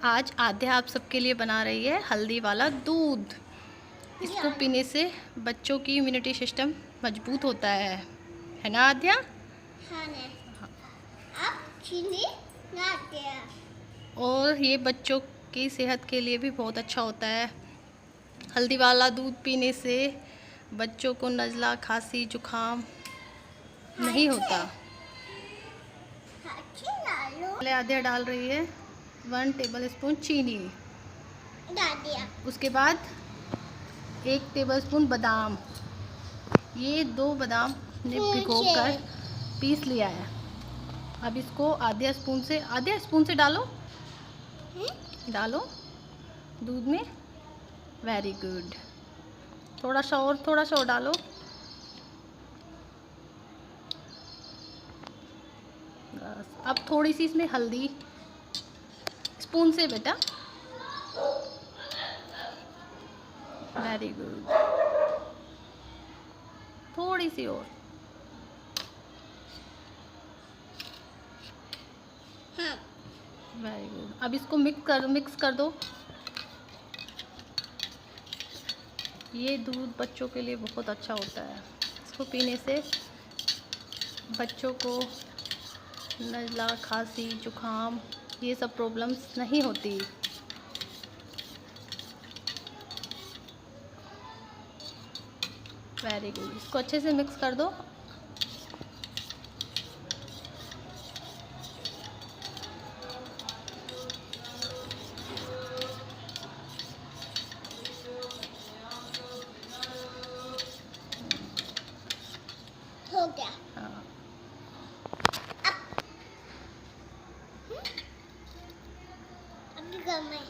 आज आध्या आप सबके लिए बना रही है हल्दी वाला दूध। इसको पीने से बच्चों की इम्यूनिटी सिस्टम मजबूत होता है ना आध्या? हाँ ने। अब चीनी ना दिया। और ये बच्चों की सेहत के लिए भी बहुत अच्छा होता है। हल्दी वाला दूध पीने से बच्चों को नज़ला, खांसी, जुकाम नहीं होता। पहले आध्या डाल रही है 1 टेबलस्पून चीनी, डाल दिया। उसके बाद 1 टेबलस्पून बादाम। ये 2 बादाम ने भिगोकर पीस लिया है। अब इसको आधे स्पून से डालो दूध में। Very good. थोड़ा सा और डालो। बस अब थोड़ी सी इसमें हल्दी स्पून से बेटा। Very good. थोड़ी सी और। हाँ। Very good. अब इसको मिक्स कर दो। ये दूध बच्चों के लिए बहुत अच्छा होता है। इसको पीने से बच्चों को नज़ला, खांसी, जुकाम ये सब प्रॉब्लम्स नहीं होती। Very good. इसको अच्छे से मिक्स कर दो। हो गया। हाँ। अब घर में